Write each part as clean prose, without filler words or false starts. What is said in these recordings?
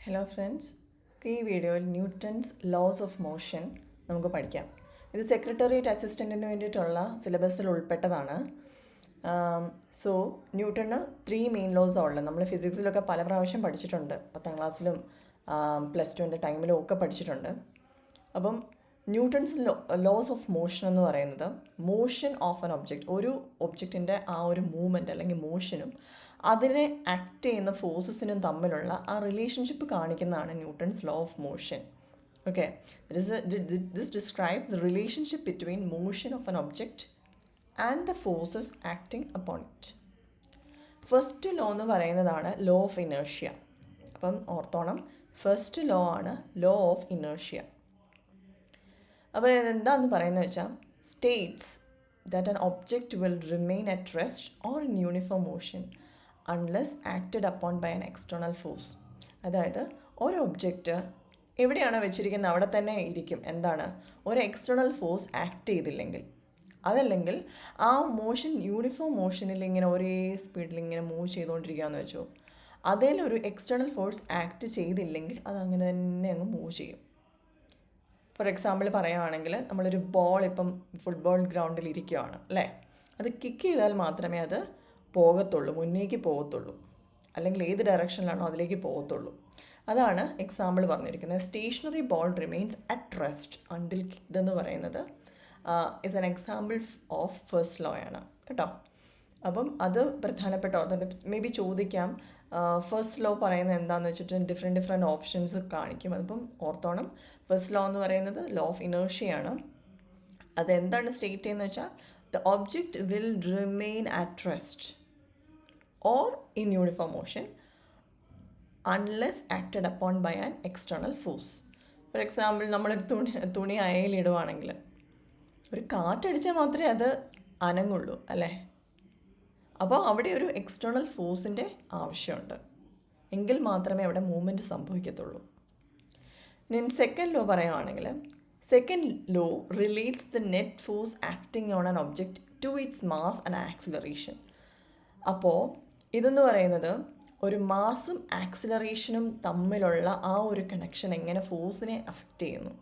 Hello friends, ഈ വീഡിയോയിൽ Newton's loss of motion നമുക്ക് പഠിക്കാം. ഇത് സെക്രട്ടേറിയറ്റ് അസിസ്റ്റൻറ്റിന് വേണ്ടിയിട്ടുള്ള സിലബസിൽ ഉൾപ്പെട്ടതാണ്. സോ ന്യൂട്ടണ് 3 മെയിൻ ലോസ് ഉള്ളത്. നമ്മൾ ഫിസിക്സിലൊക്കെ പല പ്രാവശ്യം പഠിച്ചിട്ടുണ്ട്, 10ാം ക്ലാസ്സിലും +2 ടൈമിലും ഒക്കെ പഠിച്ചിട്ടുണ്ട്. അപ്പം ന്യൂട്ടൺസ് ലോസ് ഓഫ് മോഷൻ എന്ന് പറയുന്നത് മോഷൻ ഓഫ് ആൻ ഒബ്ജക്റ്റ്, ഒരു ഒബ്ജക്റ്റിൻ്റെ ആ ഒരു മൂവ്മെൻറ്റ് അല്ലെങ്കിൽ മോഷനും അതിനെ ആക്ട് ചെയ്യുന്ന ഫോഴ്സസിനും തമ്മിലുള്ള ആ റിലേഷൻഷിപ്പ് കാണിക്കുന്നതാണ് Newton's law of motion. Okay, this describes the relationship between motion of an object and the forces acting upon it. First law എന്ന് പറയുന്നതാണ് ലോ ഓഫ് ഇനേർഷ്യ. അപ്പം ഓർത്തോണം, ഫസ്റ്റ് ലോ ആണ് ലോ ഓഫ് ഇനേർഷ്യ. അപ്പോൾ എന്താണെന്ന് പറയുന്നത് വെച്ചാൽ states that an object will remain at rest or in uniform motion unless acted upon by an external force. അതായത് ഒരു ഒബ്ജക്റ്റ് എവിടെയാണ് വെച്ചിരിക്കുന്നത് അവിടെ തന്നെ ഇരിക്കും. എന്താണ്? ഒരു എക്സ്റ്റേണൽ ഫോഴ്സ് ആക്ട് ചെയ്തില്ലെങ്കിൽ, അതല്ലെങ്കിൽ ആ മോഷൻ യൂണിഫോം മോഷനിൽ ഇങ്ങനെ ഒരേ സ്പീഡിൽ ഇങ്ങനെ മൂവ് ചെയ്തുകൊണ്ടിരിക്കുകയെന്ന് വെച്ചോ, അതിലൊരു എക്സ്റ്റേണൽ ഫോഴ്സ് ആക്ട് ചെയ്തില്ലെങ്കിൽ അത് അങ്ങനെ തന്നെ അങ്ങ് മൂവ് ചെയ്യും. ഫോർ എക്സാമ്പിൾ പറയുകയാണെങ്കിൽ, നമ്മളൊരു ബോൾ ഇപ്പം ഫുട്ബോൾ ഗ്രൗണ്ടിൽ ഇരിക്കുകയാണ് അല്ലേ, അത് കിക്ക് ചെയ്താൽ മാത്രമേ അത് പോകത്തുള്ളൂ, മുന്നേക്ക് പോകത്തുള്ളൂ, അല്ലെങ്കിൽ ഏത് ഡയറക്ഷനിലാണോ അതിലേക്ക് പോകത്തുള്ളൂ. അതാണ് എക്സാമ്പിൾ പറഞ്ഞിരിക്കുന്നത്. Stationary ball remains at rest until kicked എന്ന് പറയുന്നത് is an example of first law ആണ് കേട്ടോ. അപ്പം അത് പ്രധാനപ്പെട്ട മേ ബി ചോദിക്കാം, ഫസ്റ്റ് ലോ പറയുന്നത് എന്താണെന്ന് വെച്ചിട്ട് ഡിഫറെൻറ്റ് ഓപ്ഷൻസ് കാണിക്കും. അതിപ്പം ഓർത്തോണം, ഫസ്റ്റ് ലോ എന്ന് പറയുന്നത് ലോ ഓഫ് ഇനേർഷ്യയാണ്. അതെന്താണ് സ്റ്റേറ്റ് ചെയ്യുന്നത് വെച്ചാൽ the object will remain at rest or in uniform motion unless acted upon by an external force. For example, നമ്മളൊരു തുണി അയയിലിടുവാണെങ്കിൽ ഒരു കാറ്റടിച്ചാൽ മാത്രമേ അത് അനങ്ങുള്ളൂ അല്ലേ. അപ്പോൾ അവിടെ ഒരു എക്സ്റ്റേണൽ ഫോഴ്സിൻ്റെ ആവശ്യമുണ്ട്, എങ്കിൽ മാത്രമേ അവിടെ മൂവ്മെൻറ്റ് സംഭവിക്കത്തുള്ളൂ. ഞാൻ സെക്കൻഡ് ലോ പറയുകയാണെങ്കിൽ, second law relates the net force acting on an object to its mass and acceleration. അപ്പോൾ ഇതെന്ന് പറയുന്നത് ഒരു മാസും ആക്സിലറേഷനും തമ്മിലുള്ള ആ ഒരു കണക്ഷൻ എങ്ങനെ ഫോഴ്സിനെ അഫക്റ്റ് ചെയ്യുന്നു.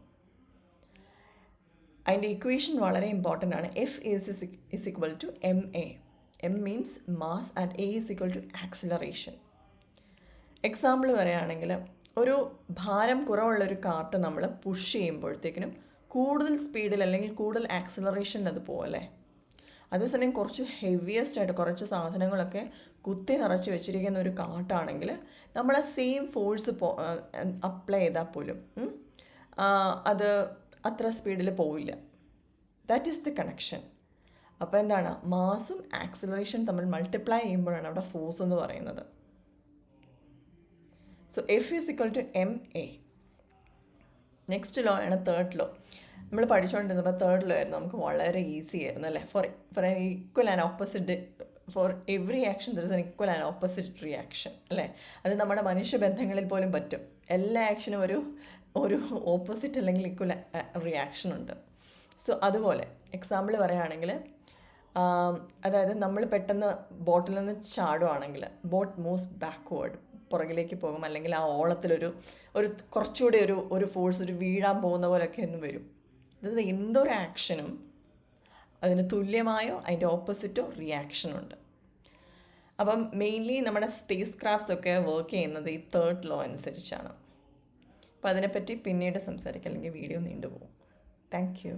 അതിൻ്റെ ഇക്വേഷൻ വളരെ ഇമ്പോർട്ടൻ്റ് ആണ്. F is equal to ma. M means mass and A is equal to acceleration. Example പറയുകയാണെങ്കിൽ, ഒരു ഭാരം കുറവുള്ളൊരു കാർട്ട് നമ്മൾ പുഷ് ചെയ്യുമ്പോഴത്തേക്കിനും കൂടുതൽ സ്പീഡിൽ അല്ലെങ്കിൽ കൂടുതൽ ആക്സിലറേഷനിൽ അത് പോകല്ലേ. അതേസമയം കുറച്ച് ഹെവിയസ്റ്റ് ആയിട്ട് കുറച്ച് സാധനങ്ങളൊക്കെ കുത്തി നിറച്ച് വെച്ചിരിക്കുന്ന ഒരു കാർട്ടാണെങ്കിൽ നമ്മൾ ആ സെയിം ഫോഴ്സ് അപ്ലൈ ചെയ്താൽ പോലും അത് അത്ര സ്പീഡിൽ പോവില്ല. That is the connection. അപ്പോൾ എന്താണ്? മാസും ആക്സിലറേഷൻ തമ്മിൽ മൾട്ടിപ്ലൈ ചെയ്യുമ്പോഴാണ് അവിടെ ഫോഴ്സ് എന്ന് പറയുന്നത്. So F is equal to ma. Next law ആണ് തേർഡ് ലോ. നമ്മൾ പഠിച്ചുകൊണ്ടിരുന്നപ്പോൾ തേർഡ് ലോ ആയിരുന്നു, നമുക്ക് വളരെ ഈസി ആയിരുന്നു അല്ലേ. For an equal and opposite, for every action there is an equal and opposite reaction അല്ലേ. അത് നമ്മുടെ മനുഷ്യബന്ധങ്ങളിൽ പോലും പറ്റും. എല്ലാ ആക്ഷനും ഒരു ഓപ്പോസിറ്റ് അല്ലെങ്കിൽ ഈക്വൽ റിയാക്ഷൻ ഉണ്ട്. സോ അതുപോലെ എക്സാമ്പിൾ പറയുകയാണെങ്കിൽ, അതായത് നമ്മൾ പെട്ടെന്ന് ബോട്ടിൽ നിന്ന് ചാടുവാണെങ്കിൽ ബോട്ട് മൂവ്സ് ബാക്ക്വേർഡ്, പുറകിലേക്ക് പോകും, അല്ലെങ്കിൽ ആ ഓളത്തിലൊരു കുറച്ചുകൂടി ഒരു ഫോഴ്സ് ഒരു വീഴാൻ പോകുന്ന പോലെയൊക്കെ ഒന്ന് വരും. അതായത് എന്തൊരു ആക്ഷനും അതിന് തുല്യമായോ അതിൻ്റെ ഓപ്പോസിറ്റോ റിയാക്ഷനുണ്ട്. അപ്പം മെയിൻലി നമ്മുടെ സ്പേസ് ക്രാഫ്റ്റ്സ് ഒക്കെ വർക്ക് ചെയ്യുന്നത് ഈ തേർഡ് ലോ അനുസരിച്ചാണ്. അപ്പോൾ അതിനെപ്പറ്റി പിന്നീട് സംസാരിക്കാം, അല്ലെങ്കിൽ വീഡിയോ നീണ്ടുപോകും. Thank you.